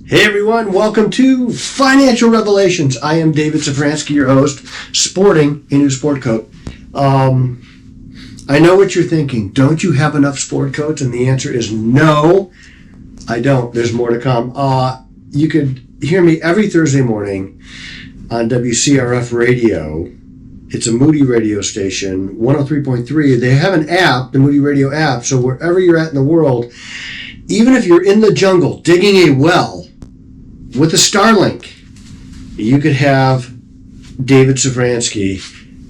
Hey everyone, welcome to Financial Revelations. I am David Safransky, your host, sporting a new sport coat. I know what you're thinking. Don't you have enough sport coats? And the answer is no, I don't. There's more to come. You could hear me every Thursday morning on WCRF Radio. It's a Moody radio station, 103.3. They have an app, the Moody Radio App, so wherever you're at in the world, even if you're in the jungle digging a well with a Starlink, you could have David Safransky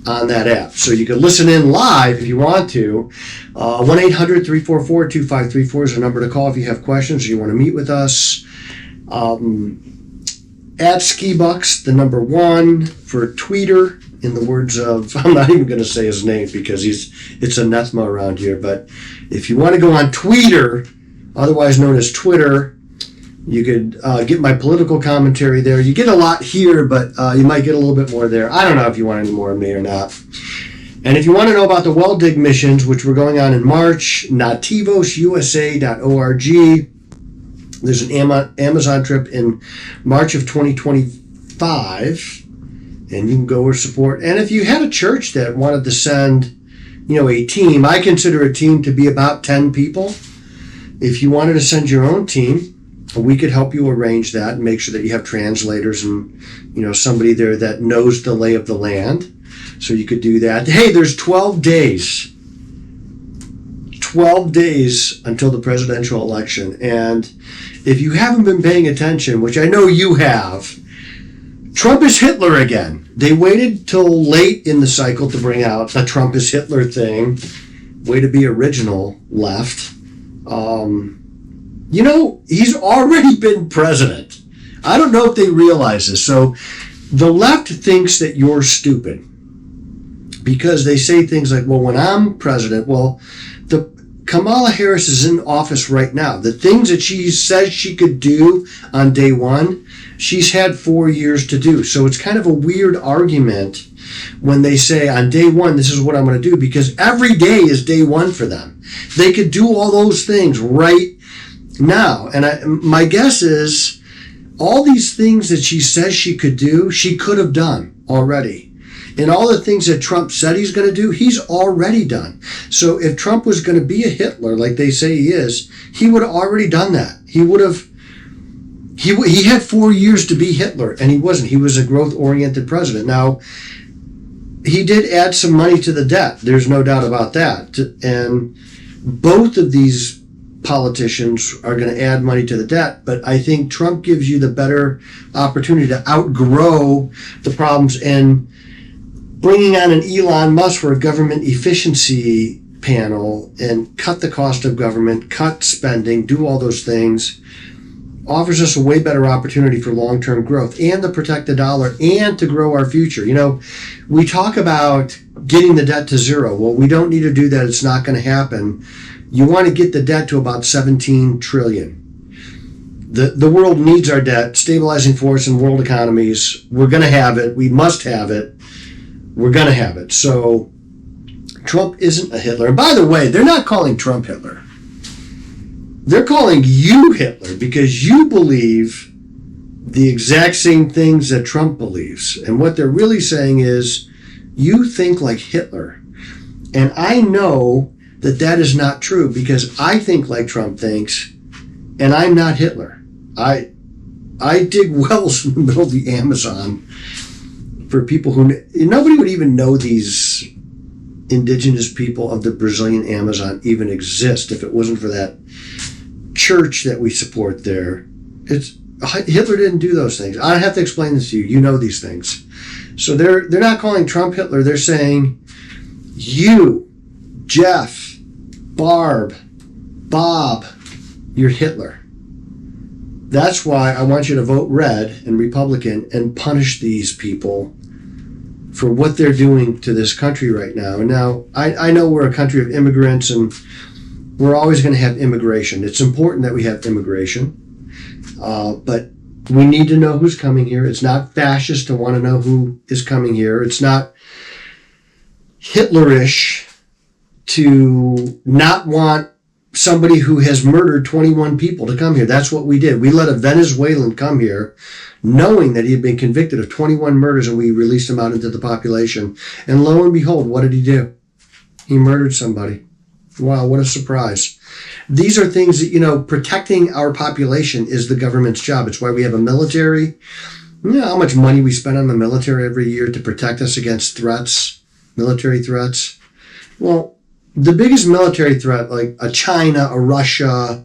on that app. So you could listen in live if you want to. 1-800-344-2534 is the number to call if you have questions or you want to meet with us. At SkiBucks, the number 1 for Tweeter, in the words of, I'm not even going to say his name because it's anathema around here, but if you want to go on Tweeter, otherwise known as Twitter, you could get my political commentary there. You get a lot here, but you might get a little bit more there. I don't know if you want any more of me or not. And if you want to know about the well dig missions, which were going on in March, nativosusa.org. There's an Amazon trip in March of 2025, and you can go or support. And if you had a church that wanted to send, a team, I consider a team to be about 10 people. If you wanted to send your own team, we could help you arrange that and make sure that you have translators and, somebody there that knows the lay of the land. So you could do that. Hey, there's 12 days. 12 days until the presidential election. And if you haven't been paying attention, which I know you have, Trump is Hitler again. They waited till late in the cycle to bring out the Trump is Hitler thing. Way to be original, left. He's already been president. I don't know if they realize this. So the left thinks that you're stupid because they say things like, well, when I'm president, Kamala Harris is in office right now. The things that she says she could do on day one, she's had 4 years to do. So it's kind of a weird argument when they say on day one, this is what I'm going to do, because every day is day one for them. They could do all those things right now. And my guess is all these things that she says she could do, she could have done already. And all the things that Trump said he's going to do, he's already done. So if Trump was going to be a Hitler, like they say he is, he would have already done that. He had 4 years to be Hitler, and he wasn't. He was a growth-oriented president. Now, he did add some money to the debt. There's no doubt about that. And both of these politicians are going to add money to the debt, but I think Trump gives you the better opportunity to outgrow the problems. And bringing on an Elon Musk for a government efficiency panel and cut the cost of government, cut spending, do all those things, offers us a way better opportunity for long-term growth and to protect the dollar and to grow our future. We talk about getting the debt to zero. Well, we don't need to do that. It's not going to happen. You want to get the debt to about 17 trillion. The world needs our debt, stabilizing force in world economies. We're going to have it. We must have it. We're going to have it. So Trump isn't a Hitler. And by the way, they're not calling Trump Hitler. They're calling you Hitler because you believe the exact same things that Trump believes. And what they're really saying is you think like Hitler. And I know that that is not true because I think like Trump thinks, and I'm not Hitler. I dig wells in the middle of the Amazon for people who, nobody would even know these indigenous people of the Brazilian Amazon even exist if it wasn't for that church that we support there. Hitler didn't do those things. I don't have to explain this to you. You know these things. So they're not calling Trump Hitler. They're saying, you, Jeff, Barb, Bob, you're Hitler. That's why I want you to vote red and Republican and punish these people for what they're doing to this country right now. And now, I know we're a country of immigrants and we're always going to have immigration. It's important that we have immigration, but we need to know who's coming here. It's not fascist to want to know who is coming here. It's not Hitlerish to not want somebody who has murdered 21 people to come here. That's what we did. We let a Venezuelan come here knowing that he had been convicted of 21 murders, and we released him out into the population. And lo and behold, what did he do? He murdered somebody. Wow, what a surprise. These are things that, protecting our population is the government's job. It's why we have a military. You know how much money we spend on the military every year to protect us against threats, military threats? Well, the biggest military threat, like a China, a Russia,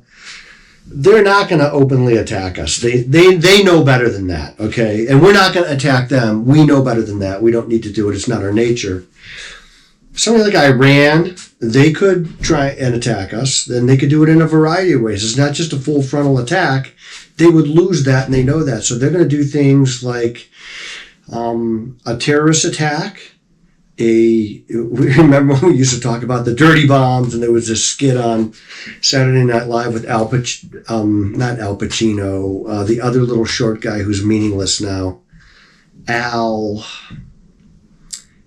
they're not going to openly attack us. They know better than that, okay? And we're not going to attack them. We know better than that. We don't need to do it. It's not our nature. Somebody like Iran, they could try and attack us. Then they could do it in a variety of ways. It's not just a full frontal attack. They would lose that, and they know that. So they're going to do things like a terrorist attack. We remember when we used to talk about the dirty bombs, and there was this skit on Saturday Night Live with not Al Pacino, the other little short guy who's meaningless now. Al.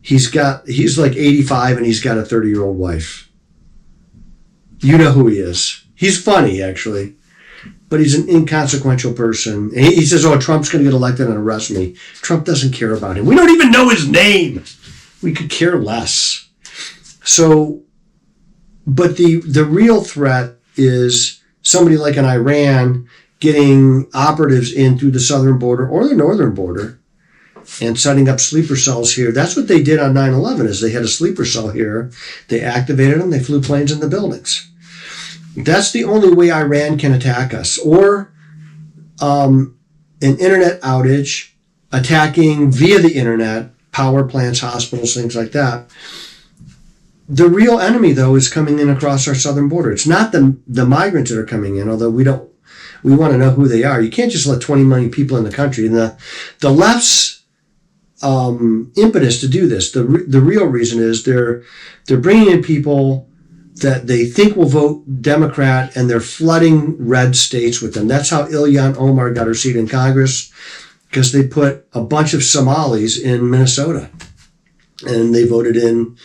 He's like 85 and he's got a 30-year-old wife. You know who he is. He's funny, actually, but he's an inconsequential person. And he says, "Oh, Trump's going to get elected and arrest me." Trump doesn't care about him. We don't even know his name. We could care less. So, but the real threat is somebody like an Iran getting operatives in through the southern border or the northern border and setting up sleeper cells here. That's what they did on 9/11, is they had a sleeper cell here. They activated them. They flew planes in the buildings. That's the only way Iran can attack us. Or an internet outage, attacking via the internet, power plants, hospitals, things like that. The real enemy, though, is coming in across our southern border. It's not the migrants that are coming in, although we want to know who they are. You can't just let 20 million people in the country. And the left's impetus to do this, the real reason is they're bringing in people that they think will vote Democrat, and they're flooding red states with them. That's how Ilhan Omar got her seat in Congress, because they put a bunch of Somalis in Minnesota, and they voted in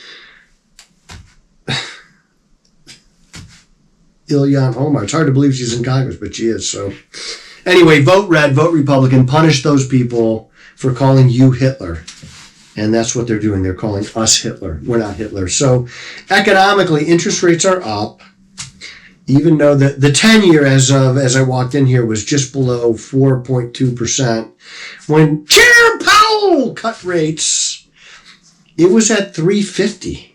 Ilhan Omar. It's hard to believe she's in Congress, but she is. So anyway, vote red, vote Republican, punish those people for calling you Hitler. And that's what they're doing. They're calling us Hitler. We're not Hitler. So economically, interest rates are up, even though the 10-year as I walked in here was just below 4.2%. When Chair Powell cut rates, it was at 3.50.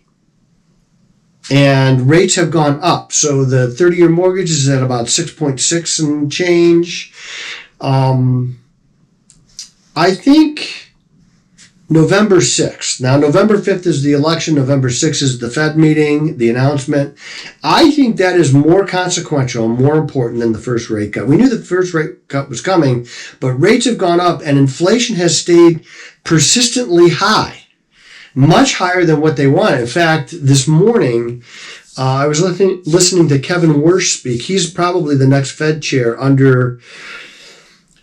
And rates have gone up. So the 30-year mortgage is at about 6.6 and change. I think November 6th. Now, November 5th is the election. November 6th is the Fed meeting, the announcement. I think that is more consequential, more important than the first rate cut. We knew the first rate cut was coming, but rates have gone up and inflation has stayed persistently high, much higher than what they wanted. In fact, this morning, I was listening to Kevin Warsh speak. He's probably the next Fed chair under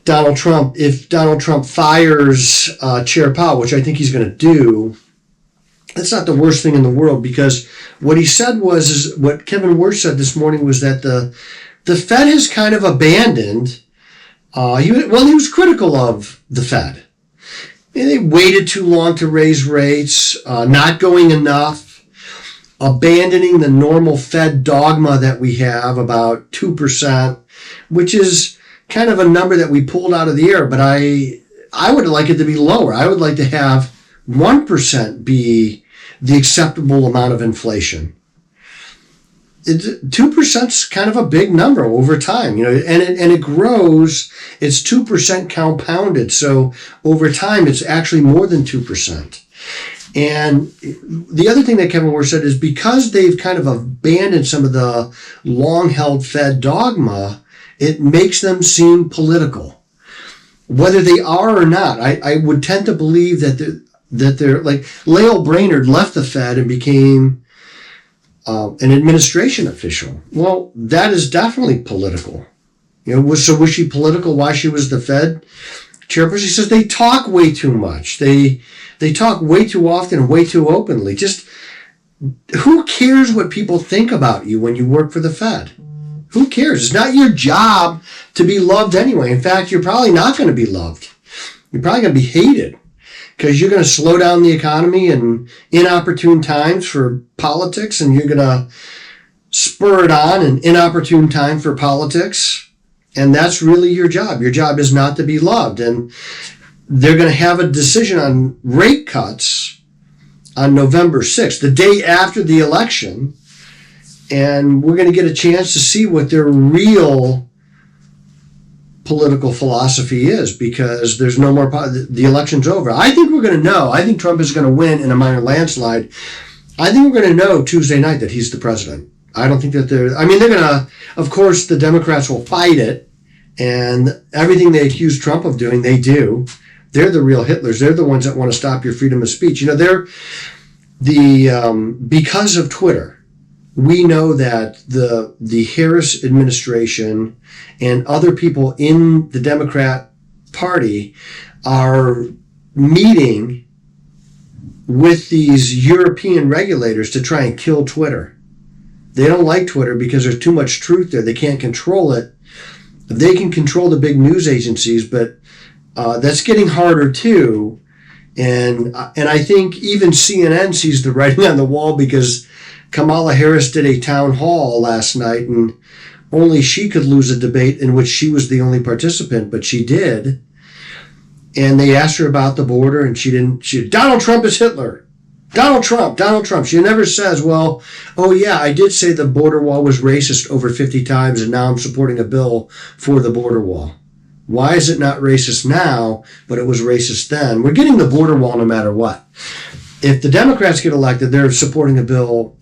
Donald Trump. If Donald Trump fires Chair Powell, which I think he's going to do, that's not the worst thing in the world, because what he said is what Kevin Warsh said this morning was that the Fed has kind of abandoned. He was critical of the Fed. They waited too long to raise rates, not going enough, abandoning the normal Fed dogma that we have about 2%, which is kind of a number that we pulled out of the air, but I would like it to be lower. I would like to have 1% be the acceptable amount of inflation. 2% is kind of a big number over time, and it grows. It's 2% compounded. So over time, it's actually more than 2%. And the other thing that Kevin Warsh said is because they've kind of abandoned some of the long-held Fed dogma, it makes them seem political, whether they are or not. I would tend to believe that they're like Lael Brainerd left the Fed and became an administration official. Well, that is definitely political. So was she political while she was the Fed chairperson? She says they talk way too much. They talk way too often and way too openly. Just who cares what people think about you when you work for the Fed? Who cares? It's not your job to be loved anyway. In fact, you're probably not going to be loved. You're probably going to be hated because you're going to slow down the economy in inopportune times for politics, and you're going to spur it on in inopportune time for politics. And that's really your job. Your job is not to be loved. And they're going to have a decision on rate cuts on November 6th, the day after the election. And we're going to get a chance to see what their real political philosophy is, because there's no more, the election's over. I think we're going to know. I think Trump is going to win in a minor landslide. I think we're going to know Tuesday night that he's the president. I don't think that they're going to, of course, the Democrats will fight it, and everything they accuse Trump of doing, they do. They're the real Hitlers. They're the ones that want to stop your freedom of speech. You know, they're because of Twitter, we know that the Harris administration and other people in the Democrat Party are meeting with these European regulators to try and kill Twitter. They don't like Twitter because there's too much truth there. They can't control it. They can control the big news agencies, but that's getting harder too. And I think even CNN sees the writing on the wall, because Kamala Harris did a town hall last night, and only she could lose a debate in which she was the only participant, but she did. And they asked her about the border, and she didn't. Donald Trump is Hitler. Donald Trump. She never says, well, oh yeah, I did say the border wall was racist over 50 times, and now I'm supporting a bill for the border wall. Why is it not racist now, but it was racist then? We're getting the border wall no matter what. If the Democrats get elected, they're supporting a bill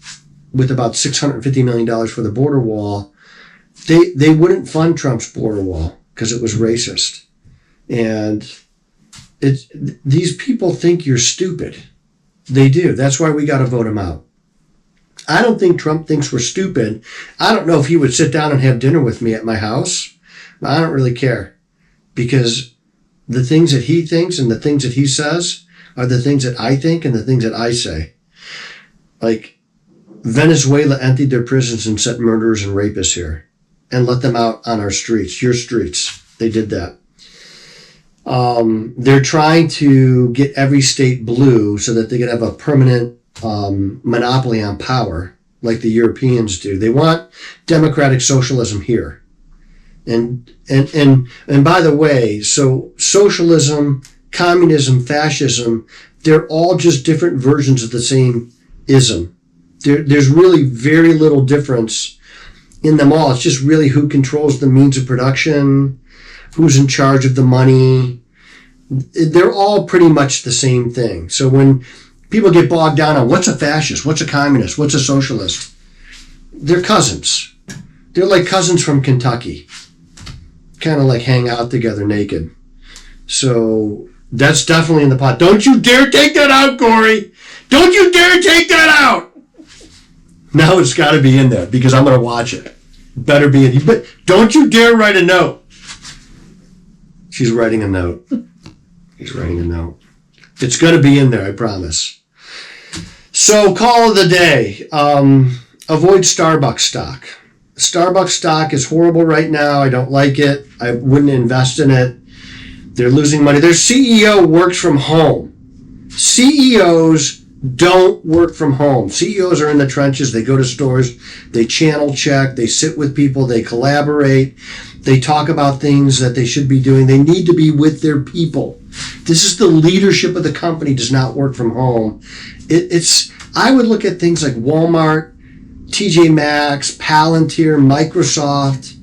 with about $650 million for the border wall. They wouldn't fund Trump's border wall because it was racist. And these people think you're stupid. They do. That's why we got to vote him out. I don't think Trump thinks we're stupid. I don't know if he would sit down and have dinner with me at my house. I don't really care, because the things that he thinks and the things that he says are the things that I think and the things that I say. Like, Venezuela emptied their prisons and sent murderers and rapists here and let them out on our streets, your streets. They did that. They're trying to get every state blue so that they can have a permanent monopoly on power like the Europeans do. They want democratic socialism here. And by the way, so socialism, communism, fascism, they're all just different versions of the same ism. There's really very little difference in them all. It's just really who controls the means of production, who's in charge of the money. They're all pretty much the same thing. So when people get bogged down on what's a fascist, what's a communist, what's a socialist, they're cousins. They're like cousins from Kentucky. Kind of like hang out together naked. So that's definitely in the pot. Don't you dare take that out, Corey. Don't you dare take that out. Now it's got to be in there because I'm going to watch it. Better be in. But don't you dare write a note. She's writing a note. He's writing a note. It's going to be in there, I promise. So call of the day. Avoid Starbucks stock. Starbucks stock is horrible right now. I don't like it. I wouldn't invest in it. They're losing money. Their CEO works from home. CEOs don't work from home. CEOs are in the trenches. They go to stores. They channel check. They sit with people. They collaborate. They talk about things that they should be doing. They need to be with their people. This is the leadership of the company does not work from home. I would look at things like Walmart, TJ Maxx, Palantir, Microsoft,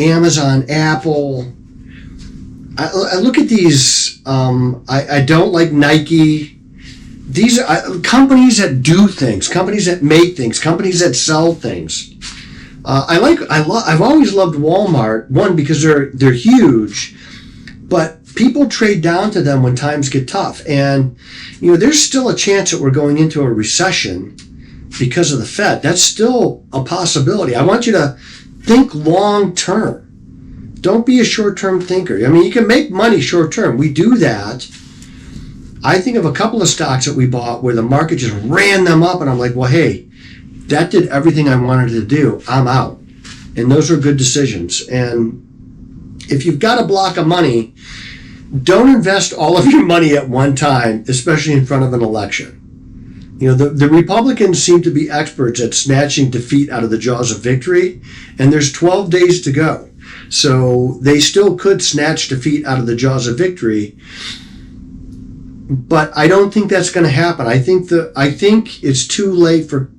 Amazon, Apple. I look at these. I don't like Nike. These are companies that do things, companies that make things, companies that sell things. I've always loved Walmart. One, because they're huge, but people trade down to them when times get tough. And there's still a chance that we're going into a recession because of the Fed. That's still a possibility. I want you to think long term. Don't be a short term thinker. I mean, you can make money short term. We do that. I think of a couple of stocks that we bought where the market just ran them up, and I'm like, well, hey, that did everything I wanted to do. I'm out. And those are good decisions. And if you've got a block of money, don't invest all of your money at one time, especially in front of an election. You know, the Republicans seem to be experts at snatching defeat out of the jaws of victory, and there's 12 days to go. So they still could snatch defeat out of the jaws of victory, but I don't think that's going to happen. I think it's too late for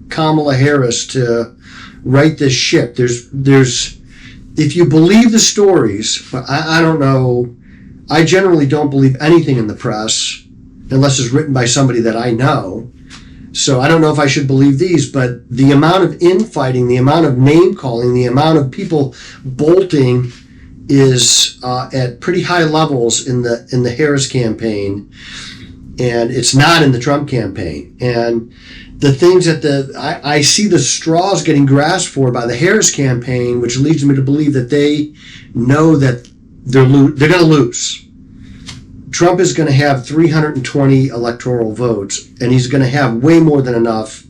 Kamala Harris to right this ship. There's if you believe the stories, but I don't know. I generally don't believe anything in the press unless it's written by somebody that I know. So I don't know if I should believe these, but the amount of infighting, the amount of name calling, the amount of people bolting is at pretty high levels in the Harris campaign, and it's not in the Trump campaign. And the things that I see the straws getting grasped for by the Harris campaign, which leads me to believe that they know that they're going to lose. Trump is going to have 320 electoral votes, and he's going to have way more than enough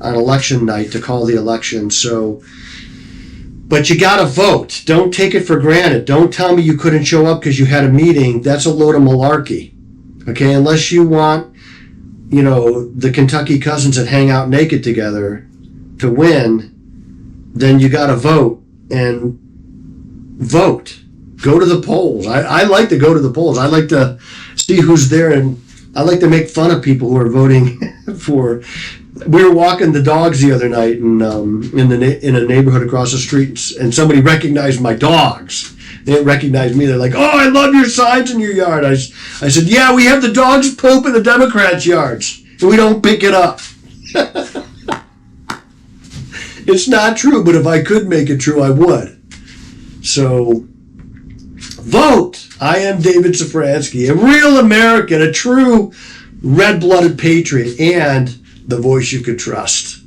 on election night to call the election. So, but you got to vote. Don't take it for granted. Don't tell me you couldn't show up because you had a meeting. That's a load of malarkey. Okay, unless you want, you know, the Kentucky cousins that hang out naked together to win, then you got to vote and vote. Go to the polls. I like to go to the polls. I like to see who's there, and I like to make fun of people who are voting for. We were walking the dogs the other night in a neighborhood across the street, and somebody recognized my dogs. They didn't recognize me. They're like, "Oh, I love your signs in your yard." I said, "Yeah, we have the dogs poop in the Democrats' yards, and we don't pick it up." It's not true, but if I could make it true, I would. So, vote. I am David Safransky, a real American, a true red-blooded patriot, and the voice you could trust.